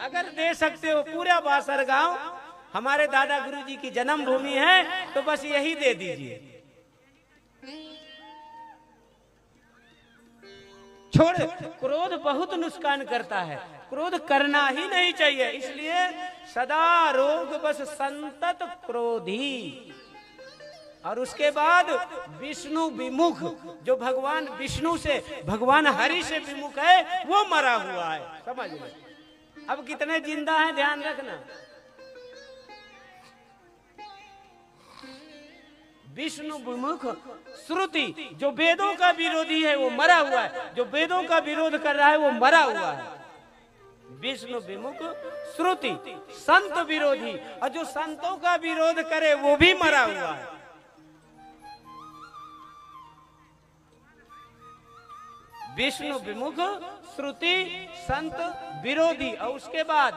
अगर दे सकते हो पूरा बासर गांव हमारे दादा गुरुजी की जन्मभूमि है तो बस यही दे दीजिए। छोड़, क्रोध बहुत नुकसान करता है, क्रोध करना ही नहीं चाहिए। इसलिए सदा रोग बस संतत क्रोधी। और उसके बाद विष्णु विमुख, जो भगवान विष्णु से भगवान हरि से विमुख है वो मरा हुआ है। समझ लो अब कितने जिंदा हैं, ध्यान रखना। विष्णु विमुख श्रुति, जो वेदों का विरोधी है वो मरा हुआ है, जो वेदों का विरोध कर रहा है वो मरा हुआ है। विष्णु विमुख श्रुति, संत विरोधी, और जो संतों का विरोध करे वो भी मरा हुआ है। विष्णु विमुख श्रुति संत विरोधी। और उसके बाद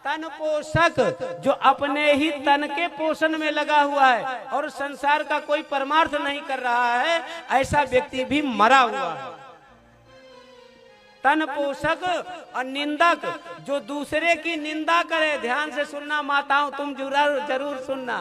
तन पोषक, जो अपने ही तन के पोषण में लगा हुआ है और संसार का कोई परमार्थ नहीं कर रहा है, ऐसा व्यक्ति भी मरा हुआ है। तन पोषक और निंदक, जो दूसरे की निंदा करे, ध्यान से सुनना माताओं, तुम जरूर सुनना,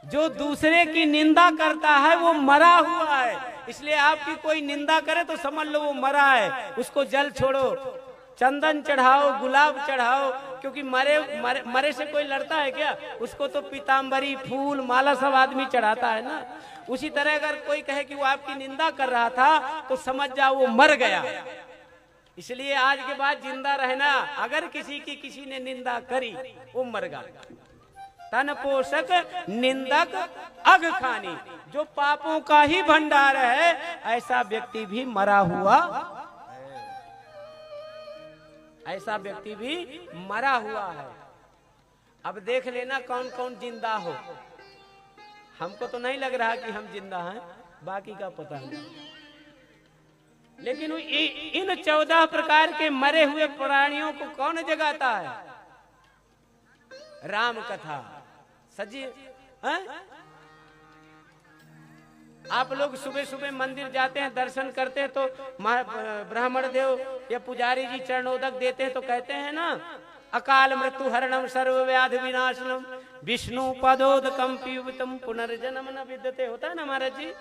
जो दूसरे की निंदा करता है वो मरा हुआ है। इसलिए आपकी कोई निंदा करे तो समझ लो वो मरा है। उसको जल छोड़ो, चंदन चढ़ाओ, गुलाब चढ़ाओ, क्योंकि मरे से कोई लड़ता है क्या? उसको तो पीताम्बरी, फूल, माला सब आदमी चढ़ाता है ना। उसी तरह अगर कोई कहे कि वो आपकी निंदा कर रहा था तो समझ जाओ वो मर गया। इसलिए आज के बाद जिंदा रहना, अगर किसी की किसी ने निंदा करी वो मर गया। तन पोषक निंदक अग खानी, जो पापों का ही भंडार है, ऐसा व्यक्ति भी मरा हुआ, ऐसा व्यक्ति भी मरा हुआ है। अब देख लेना कौन कौन जिंदा हो। हमको तो नहीं लग रहा कि हम जिंदा हैं, बाकी का पता नहीं। लेकिन इन 14 प्रकार के मरे हुए प्राणियों को कौन जगाता है? राम कथा सजी है? आप लोग सुबह सुबह मंदिर जाते हैं, दर्शन करते हैं तो ब्राह्मण देव या पुजारी जी चरणोदक देते हैं तो कहते हैं ना, अकाल मृत्यु हरणम सर्व व्याधि विनाशनम विष्णु पदोदकम पीयूतम पुनर्जन्म न विद्यते, होता है ना महाराज जी।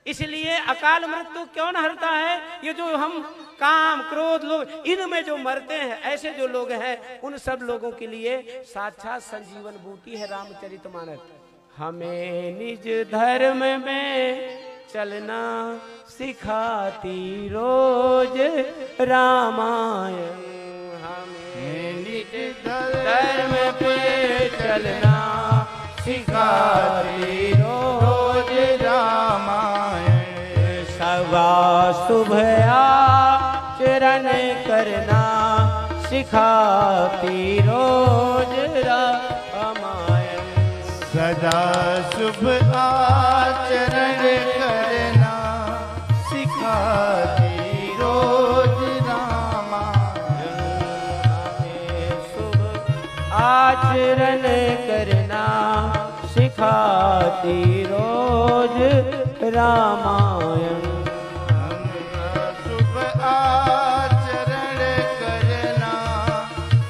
इसलिए अकाल मृत्यु क्यों न हरता है? ये जो हम काम क्रोध लोग इनमें जो मरते हैं, ऐसे जो लोग हैं, उन सब लोगों के लिए साक्षात संजीवन बूटी है रामचरितमानस। हमें निज धर्म में चलना सिखाती रोज रामायण, हमें निज धर्म पे चलना सिखाती रोज रामायण, सवा शुभ आचरण करना सिखाती रोज रामायण, सदा शुभ आचरण करना सिखाती रोज रामायण, शुभ आचरण करना सिखाती रोज रामायण, शुभ आचरण करना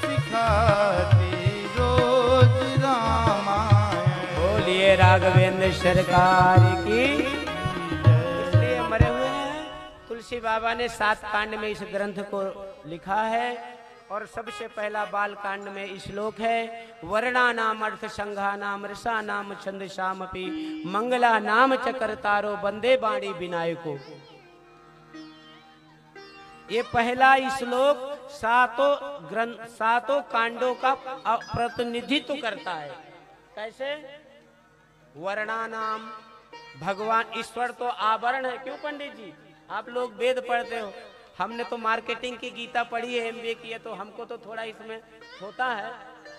सिखाती रोज रामायण। बोलिए राघवेंद्र सरकार की। इसलिए मरे हुए हैं। तुलसी बाबा ने 7 कांड में इस ग्रंथ को लिखा है और सबसे पहला बाल कांड में श्लोक है, वर्णा नाम अर्थ संघा नाम रसा नाम छंद श्यामपि मंगला नाम चकरतारो बंदे बाणी विनायको। ये पहला श्लोक सातों कांडों का प्रतिनिधित्व करता है। कैसे? वर्णा नाम, भगवान ईश्वर तो आवरण है। क्यों पंडित जी, आप लोग वेद पढ़ते हो, हमने तो मार्केटिंग की गीता पढ़ी है, MBA की है, तो हमको तो थोड़ा इसमें होता है।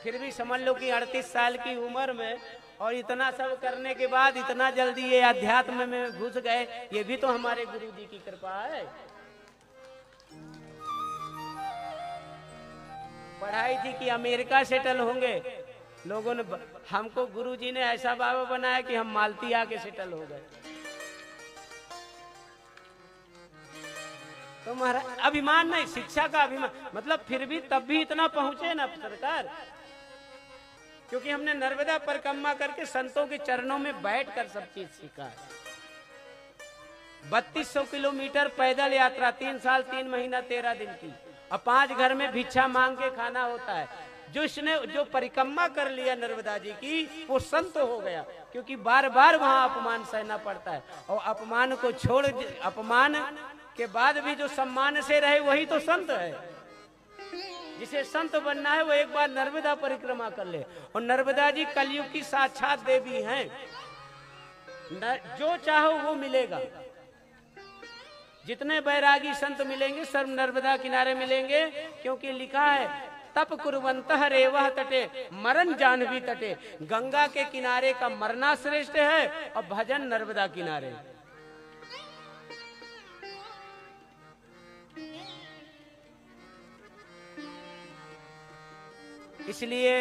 फिर भी समझ लो कि 38 साल की उम्र में और इतना सब करने के बाद इतना जल्दी ये अध्यात्म में घुस गए, ये भी तो हमारे गुरु जी की कृपा है। पढ़ाई थी कि अमेरिका सेटल होंगे, लोगों ने हमको गुरुजी ने ऐसा बाबा बनाया कि हम मालती आके सेटल हो गए। तो महाराज अभिमान नहीं, शिक्षा का अभिमान, मतलब फिर भी तब भी इतना पहुंचे ना सरकार, क्योंकि हमने नर्मदा परिक्रमा करके संतों के चरणों में बैठकर सब चीज सीखा है। 3200 किलोमीटर पैदल यात्रा, 3 साल 3 महीना 13 दिन की, और 5 घर में भिक्षा मांग के खाना होता है। जो परिक्रमा कर लिया नर्मदा जी की, वो संत हो गया, क्योंकि बार बार वहां अपमान सहना पड़ता है, और अपमान को छोड़, अपमान के बाद भी जो सम्मान से रहे वही तो संत है। जिसे संत बनना है वो एक बार नर्मदा परिक्रमा कर ले। और नर्मदा जी कलयुग की साक्षात देवी हैं, जो चाहो वो मिलेगा। जितने बैरागी संत मिलेंगे सब नर्मदा किनारे मिलेंगे, क्योंकि लिखा है तप कुर्वन्तः रेवः तटे मरण जाह्नवी तटे। गंगा के किनारे का मरना श्रेष्ठ है और भजन नर्मदा किनारे। इसलिए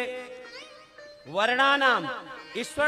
वर्णानाम ईश्वर